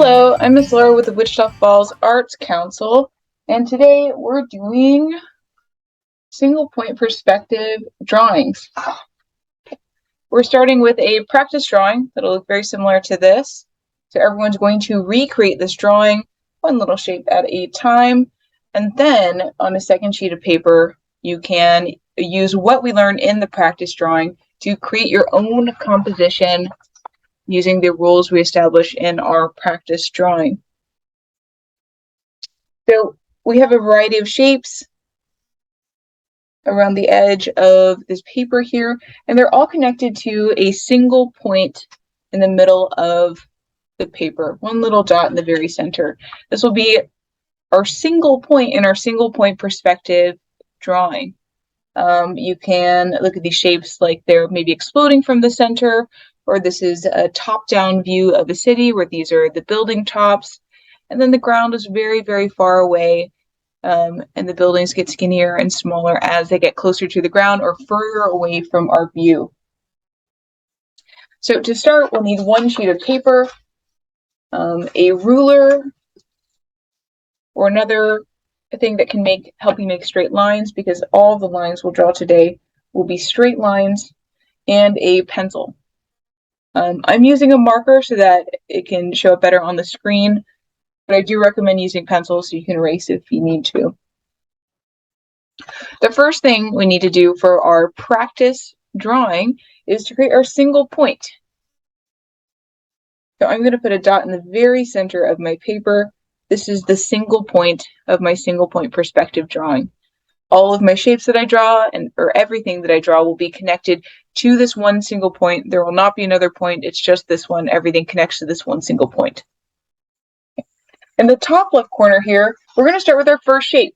Hello, I'm Miss Laura with the Wichita Falls Arts Council, and today we're doing single point perspective drawings. We're starting with a practice drawing that'll look very similar to this. So everyone's going to recreate this drawing, one little shape at a time, and then on a second sheet of paper, you can use what we learned in the practice drawing to create your own composition using the rules we established in our practice drawing. So we have a variety of shapes around the edge of this paper here, and they're all connected to a single point in the middle of the paper, one little dot in the very center. This will be our single point in our single point perspective drawing. You can look at these shapes like they're maybe exploding from the center, or this is a top-down view of a city where these are the building tops, and then the ground is very, very far away, and the buildings get skinnier and smaller as they get closer to the ground or further away from our view. So to start, we'll need one sheet of paper, a ruler, or another thing that can help you make straight lines, because all the lines we'll draw today will be straight lines, and a pencil. I'm using a marker so that it can show up better on the screen, but I do recommend using pencils so you can erase if you need to. The first thing we need to do for our practice drawing is to create our single point. So I'm going to put a dot in the very center of my paper. This is the single point of my single point perspective drawing. All of my shapes that I draw or everything that I draw will be connected to this one single point. There will not be another point. It's just this one. Everything connects to this one single point. In the top left corner here, we're going to start with our first shape,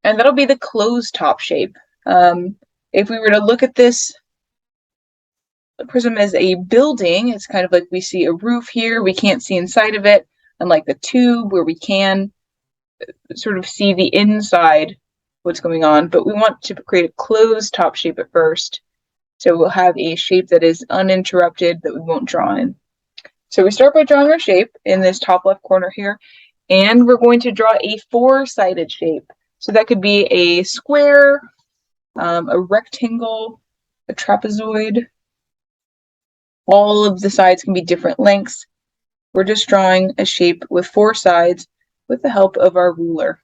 and that'll be the closed top shape. If we were to look at this prism as a building, it's kind of like we see a roof here. We can't see inside of it, unlike the tube where we can sort of see the inside, what's going on, but we want to create a closed top shape at first. So we'll have a shape that is uninterrupted that we won't draw in. So we start by drawing our shape in this top left corner here, and we're going to draw a four-sided shape. So that could be a square, a rectangle, a trapezoid. All of the sides can be different lengths. We're just drawing a shape with four sides with the help of our ruler.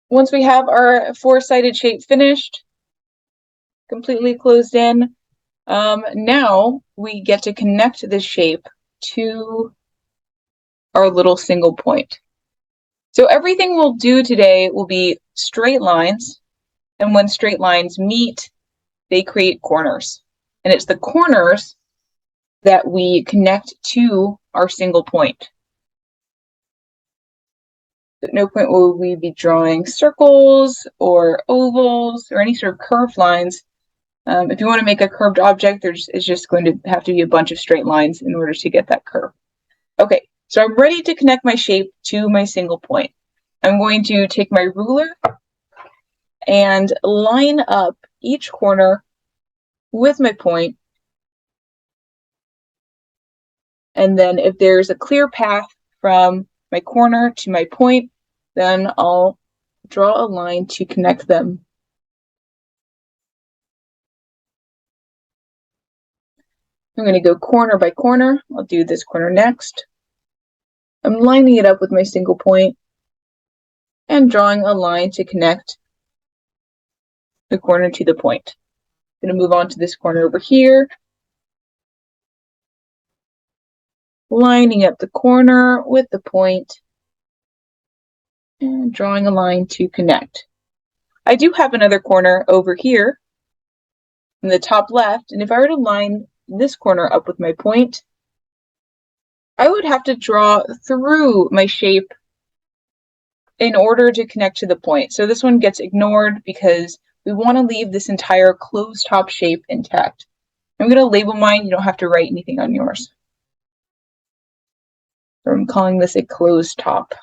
Once we have our four-sided shape finished, completely closed in, now we get to connect this shape to our little single point. So everything we'll do today will be straight lines, and when straight lines meet, they create corners. And it's the corners that we connect to our single point. At no point will we be drawing circles or ovals or any sort of curved lines. If you want to make a curved object, it's just going to have to be a bunch of straight lines in order to get that curve. Okay, so I'm ready to connect my shape to my single point. I'm going to take my ruler and line up each corner with my point. And then if there's a clear path from my corner to my point, then I'll draw a line to connect them. I'm going to go corner by corner. I'll do this corner next. I'm lining it up with my single point and drawing a line to connect the corner to the point. I'm going to move on to this corner over here. Lining up the corner with the point and drawing a line to connect. I do have another corner over here in the top left, and if I were to line this corner up with my point, I would have to draw through my shape in order to connect to the point. So this one gets ignored because we want to leave this entire closed top shape intact. I'm going to label mine. You don't have to write anything on yours. I'm calling this a closed top.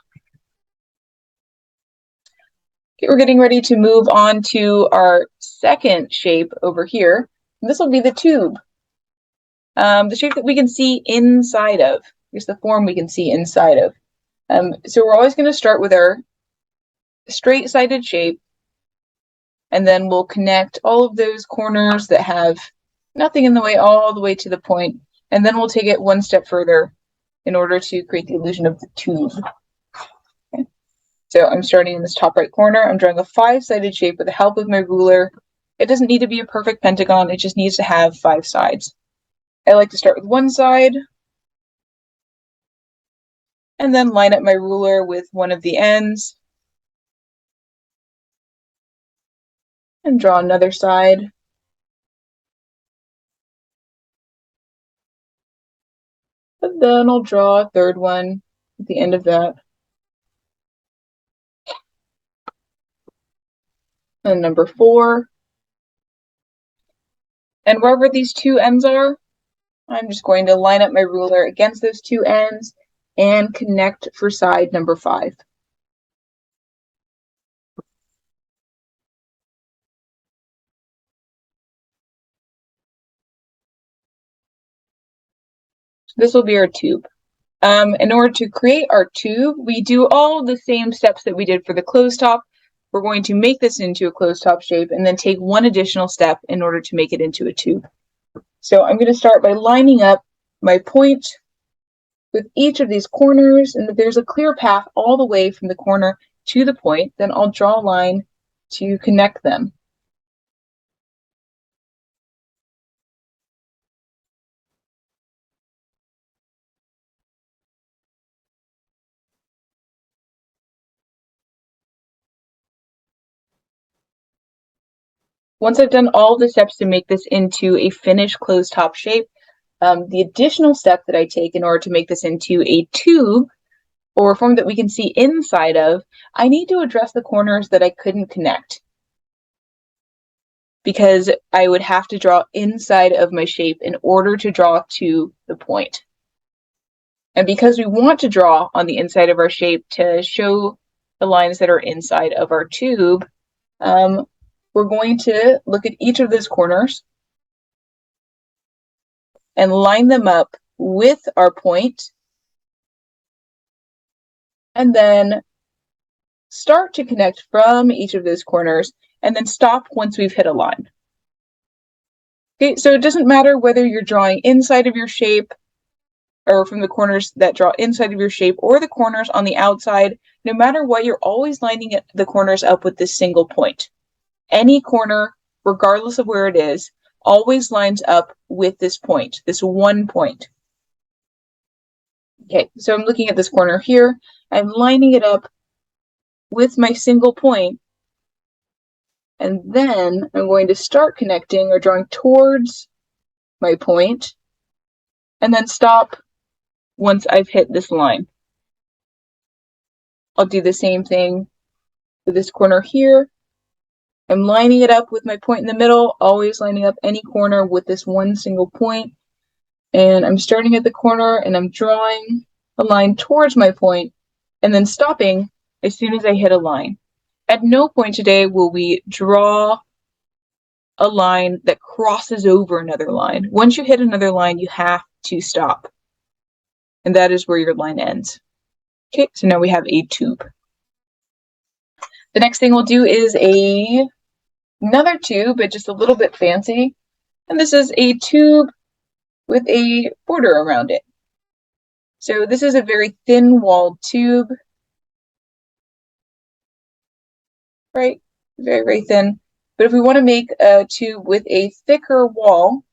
Okay, we're getting ready to move on to our second shape over here. This will be the tube. The shape that we can see inside of. Here's the form we can see inside of. So we're always going to start with our straight-sided shape, and then we'll connect all of those corners that have nothing in the way all the way to the point, and then we'll take it one step further in order to create the illusion of the tube. Okay. So I'm starting in this top right corner. I'm drawing a 5-sided shape with the help of my ruler. It doesn't need to be a perfect pentagon. It just needs to have 5 sides. I like to start with one side and then line up my ruler with one of the ends and draw another side. But then I'll draw a third one at the end of that. And number 4. And wherever these 2 ends are, I'm just going to line up my ruler against those 2 ends and connect for side number 5. This will be our tube. In order to create our tube, we do all the same steps that we did for the closed top. We're going to make this into a closed top shape and then take one additional step in order to make it into a tube. So I'm going to start by lining up my point with each of these corners, and if there's a clear path all the way from the corner to the point, then I'll draw a line to connect them. Once I've done all the steps to make this into a finished closed top shape, the additional step that I take in order to make this into a tube or a form that we can see inside of, I need to address the corners that I couldn't connect, because I would have to draw inside of my shape in order to draw to the point. And because we want to draw on the inside of our shape to show the lines that are inside of our tube, we're going to look at each of those corners and line them up with our point, and then start to connect from each of those corners and then stop once we've hit a line. Okay, so it doesn't matter whether you're drawing inside of your shape or from the corners that draw inside of your shape or the corners on the outside. No matter what, you're always lining the corners up with this single point. Any corner, regardless of where it is, always lines up with this point, this one point. Okay, so I'm looking at this corner here. I'm lining it up with my single point, and then I'm going to start connecting or drawing towards my point, and then stop once I've hit this line. I'll do the same thing with this corner here. I'm lining it up with my point in the middle, always lining up any corner with this one single point. And I'm starting at the corner and I'm drawing a line towards my point and then stopping as soon as I hit a line. At no point today will we draw a line that crosses over another line. Once you hit another line, you have to stop. And that is where your line ends. Okay, so now we have a tube. The next thing we'll do is another tube, but just a little bit fancy. And this is a tube with a border around it. So this is a very thin-walled tube, right? Very, very thin. But if we want to make a tube with a thicker wall,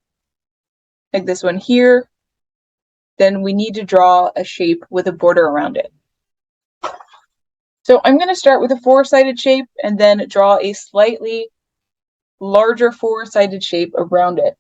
like this one here, then we need to draw a shape with a border around it. So I'm going to start with a 4-sided shape and then draw a slightly larger 4-sided shape around it.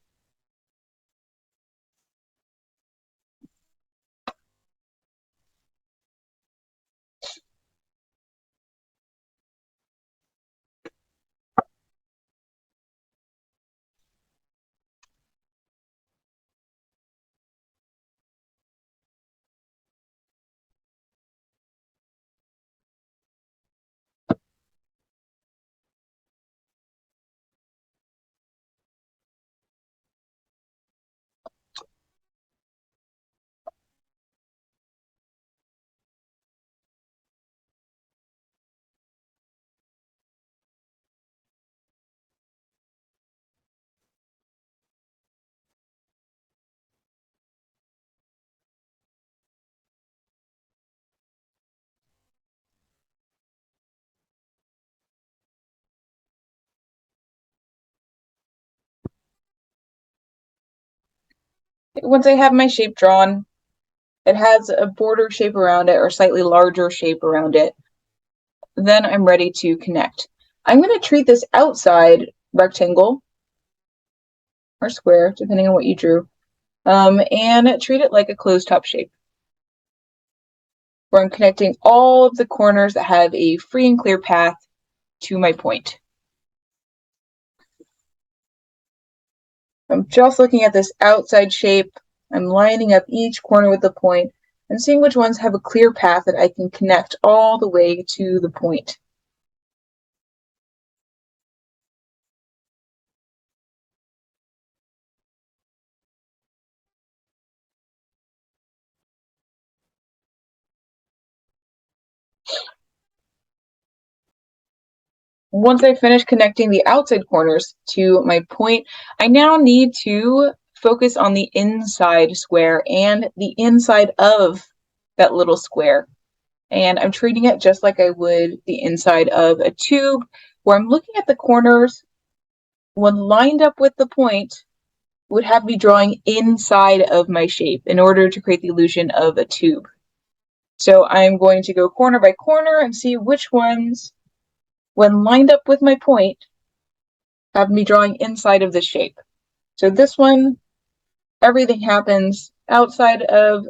Once I have my shape drawn, it has a border shape around it or slightly larger shape around it, then I'm ready to connect. I'm going to treat this outside rectangle or square, depending on what you drew, and treat it like a closed top shape, where I'm connecting all of the corners that have a free and clear path to my point. I'm just looking at this outside shape. I'm lining up each corner with the point and seeing which ones have a clear path that I can connect all the way to the point. Once I finish connecting the outside corners to my point, I now need to focus on the inside square and the inside of that little square. And I'm treating it just like I would the inside of a tube, where I'm looking at the corners. When lined up with the point, would have me drawing inside of my shape in order to create the illusion of a tube. So I'm going to go corner by corner and see which ones, when lined up with my point, have me drawing inside of the shape. So this one, everything happens outside of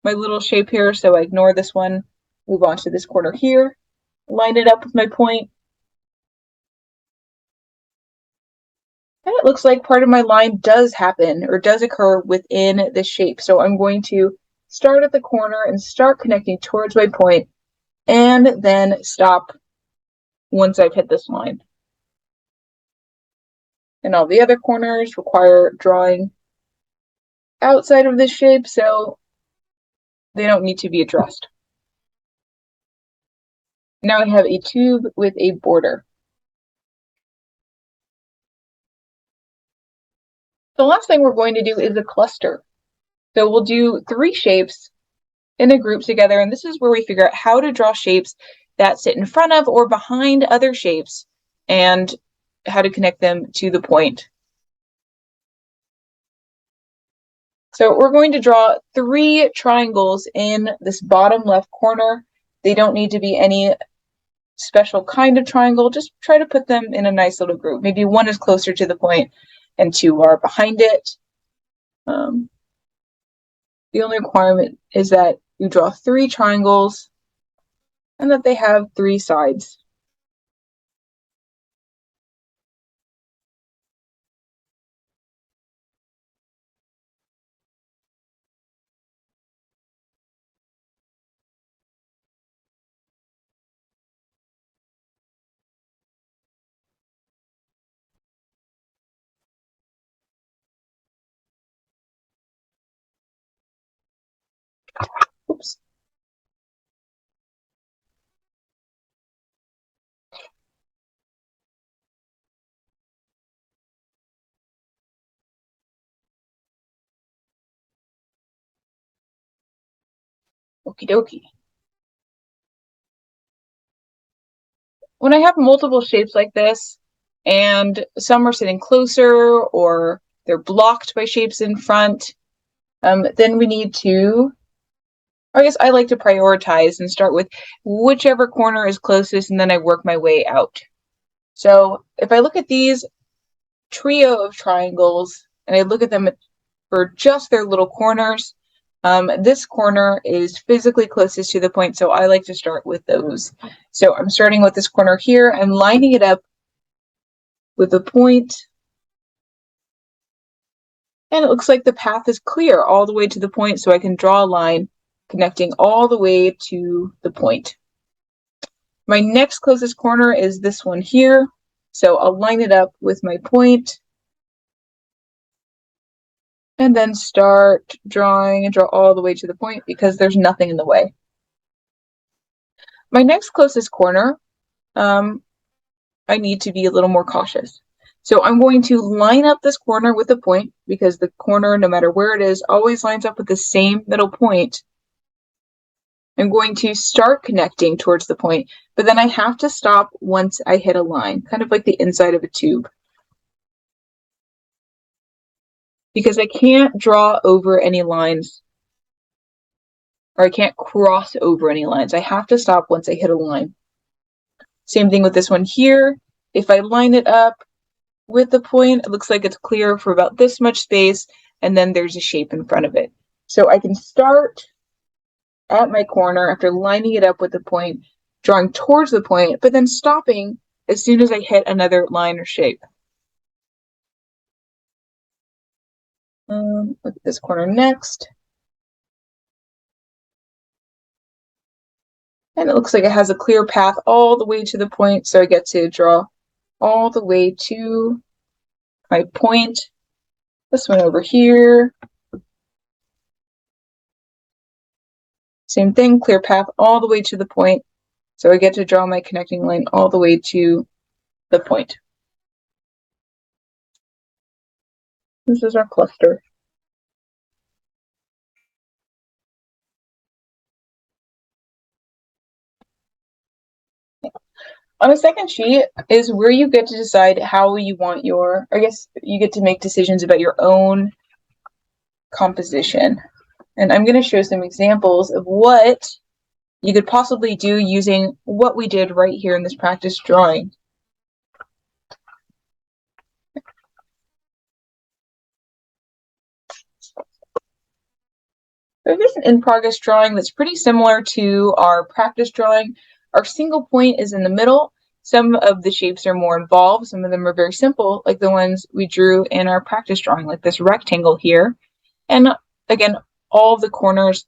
my little shape here, so I ignore this one, move on to this corner here, line it up with my point, and it looks like part of my line does happen or does occur within the shape. So I'm going to start at the corner and start connecting towards my point and then stop once I've hit this line. And all the other corners require drawing outside of this shape, so they don't need to be addressed. Now I have a tube with a border. The last thing we're going to do is a cluster. So we'll do 3 shapes in a group together, and this is where we figure out how to draw shapes that sit in front of or behind other shapes and how to connect them to the point. So we're going to draw 3 triangles in this bottom left corner. They don't need to be any special kind of triangle, just try to put them in a nice little group. Maybe one is closer to the point and 2 are behind it. The only requirement is that you draw 3 triangles and that they have 3 sides. Oops. Okie dokie. When I have multiple shapes like this, and some are sitting closer or they're blocked by shapes in front, then we need to, I guess I like to prioritize and start with whichever corner is closest, and then I work my way out. So if I look at these trio of triangles and I look at them for just their little corners, this corner is physically closest to the point, so I like to start with those. So I'm starting with this corner here. I'm lining it up with a point, and it looks like the path is clear all the way to the point, so I can draw a line connecting all the way to the point. My next closest corner is this one here, so I'll line it up with my point and then start drawing and draw all the way to the point because there's nothing in the way. My next closest corner, I need to be a little more cautious. So I'm going to line up this corner with a point because the corner, no matter where it is, always lines up with the same middle point. I'm going to start connecting towards the point, but then I have to stop once I hit a line, kind of like the inside of a tube. because I can't draw over any lines, or I can't cross over any lines. I have to stop once I hit a line. Same thing with this one here. If I line it up with the point, it looks like it's clear for about this much space, and then there's a shape in front of it. So I can start at my corner after lining it up with the point, drawing towards the point, but then stopping as soon as I hit another line or shape. Look at this corner next. And it looks like it has a clear path all the way to the point, so I get to draw all the way to my point. This one over here. Same thing, clear path all the way to the point, so I get to draw my connecting line all the way to the point. This is our cluster. On a second sheet is where you get to decide how you want your, I guess you get to make decisions about your own composition. And I'm going to show some examples of what you could possibly do using what we did right here in this practice drawing. So here's an in-progress drawing that's pretty similar to our practice drawing. Our single point is in the middle. Some of the shapes are more involved. Some of them are very simple, like the ones we drew in our practice drawing, like this rectangle here. And again, all of the corners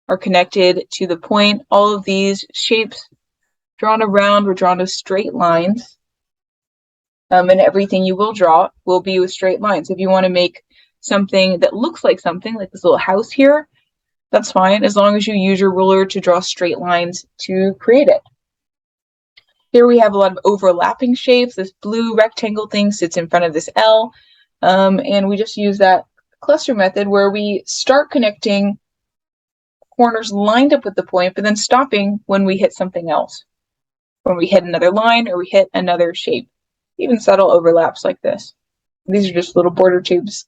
are connected to the point. All of these shapes drawn around were drawn as straight lines. And everything you will draw will be with straight lines. If you want to make something that looks like something, like this little house here, that's fine, as long as you use your ruler to draw straight lines to create it. Here we have a lot of overlapping shapes. This blue rectangle thing sits in front of this L, and we just use that cluster method where we start connecting corners lined up with the point, but then stopping when we hit something else, when we hit another line or we hit another shape. Even subtle overlaps like this. These are just little border tubes.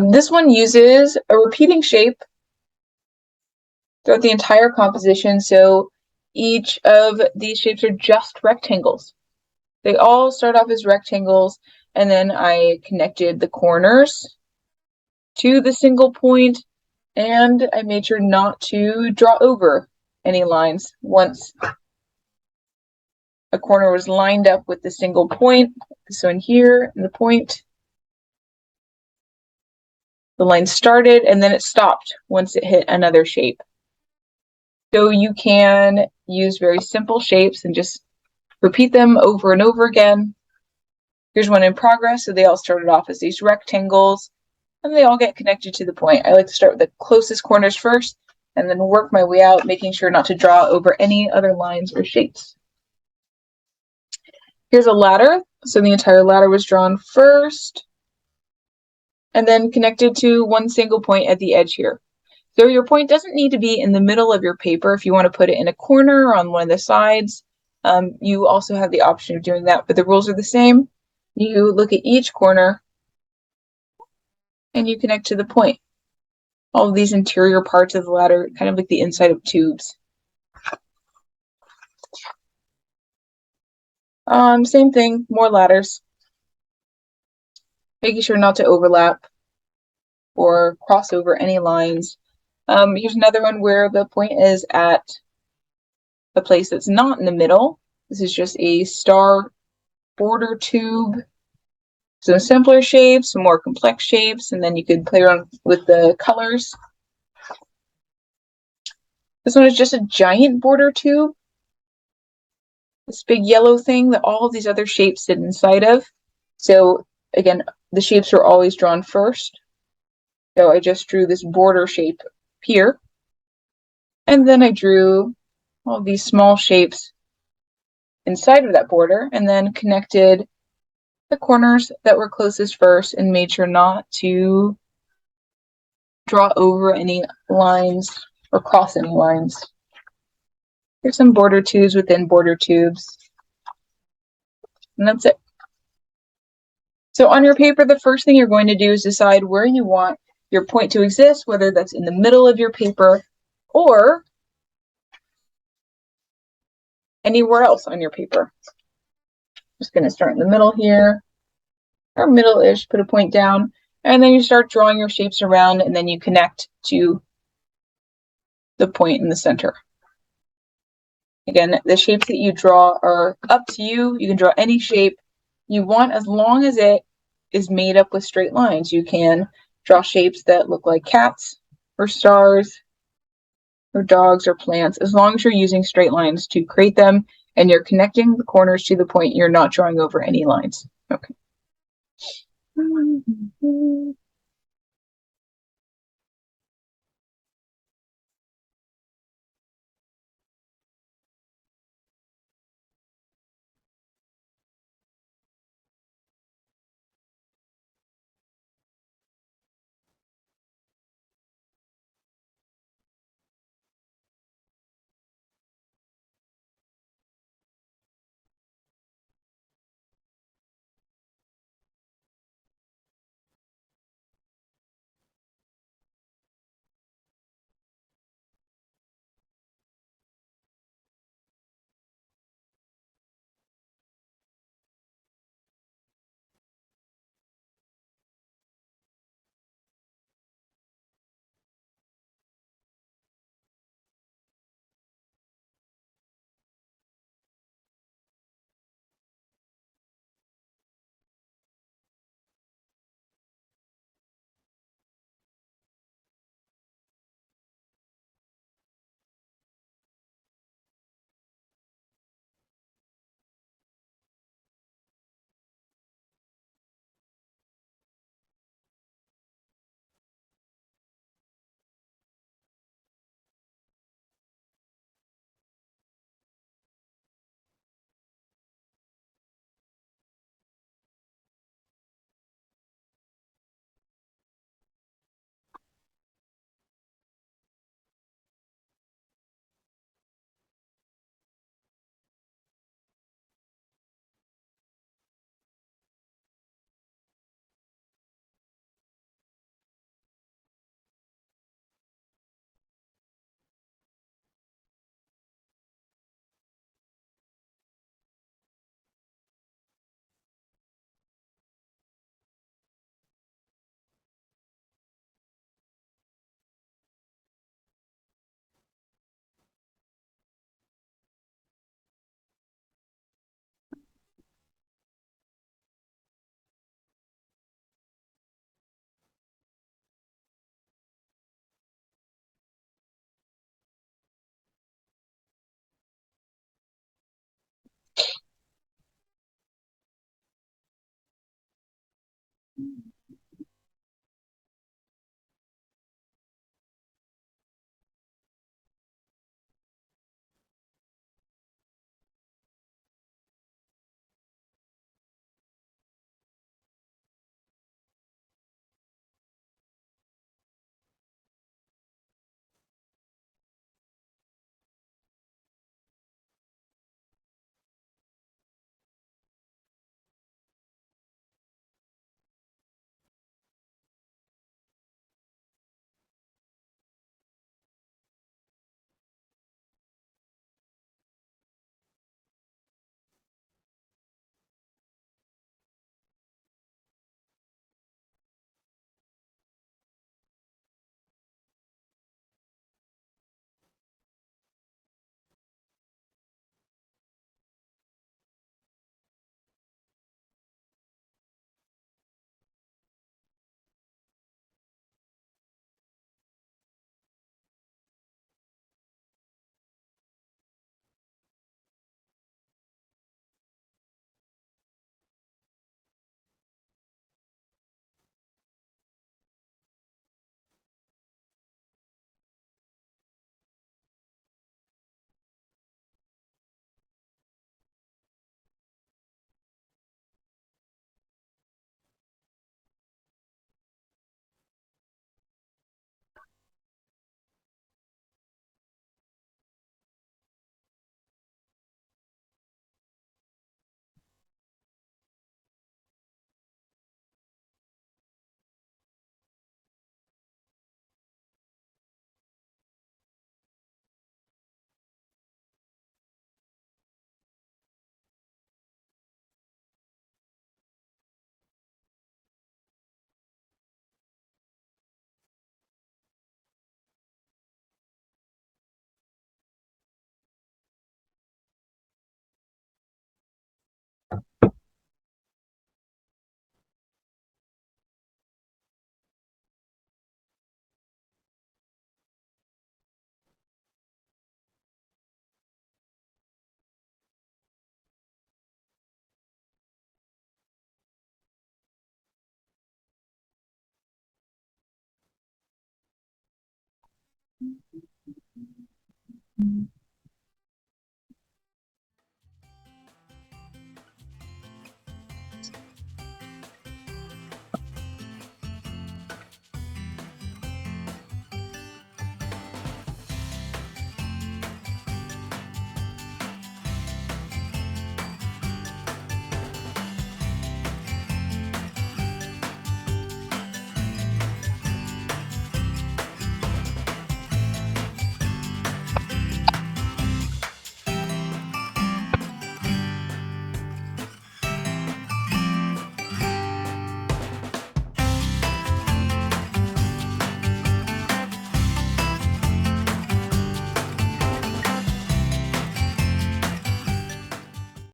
This one uses a repeating shape throughout the entire composition, so each of these shapes are just rectangles. They all start off as rectangles, and then I connected the corners to the single point, and I made sure not to draw over any lines once a corner was lined up with the single point. So in here, in the point, the line started and then it stopped once it hit another shape. So you can use very simple shapes and just repeat them over and over again. Here's one in progress. So they all started off as these rectangles and they all get connected to the point. I like to start with the closest corners first and then work my way out, making sure not to draw over any other lines or shapes. Here's a ladder. So the entire ladder was drawn first and then connected to one single point at the edge here. So your point doesn't need to be in the middle of your paper. If you want to put it in a corner or on one of the sides, you also have the option of doing that, but the rules are the same. You look at each corner and you connect to the point. All of these interior parts of the ladder, kind of like the inside of tubes. Same thing, more ladders. Making sure not to overlap or cross over any lines. Here's another one where the point is at a place that's not in the middle. This is just a star border tube. Some simpler shapes, some more complex shapes, and then you could play around with the colors. This one is just a giant border tube. This big yellow thing that all of these other shapes sit inside of. So again, the shapes are always drawn first. So I just drew this border shape here. And then I drew all these small shapes inside of that border and then connected the corners that were closest first and made sure not to draw over any lines or cross any lines. Here's some border tubes within border tubes. And that's it. So on your paper, the first thing you're going to do is decide where you want your point to exist, whether that's in the middle of your paper or anywhere else on your paper. Just going to start in the middle here, or middle-ish, put a point down, and then you start drawing your shapes around, and then you connect to the point in the center. Again, the shapes that you draw are up to you. You can draw any shape you want as long as it is made up with straight lines. You can draw shapes that look like cats or stars or dogs or plants, as long as you're using straight lines to create them and you're connecting the corners to the point. You're not drawing over any lines. Okay.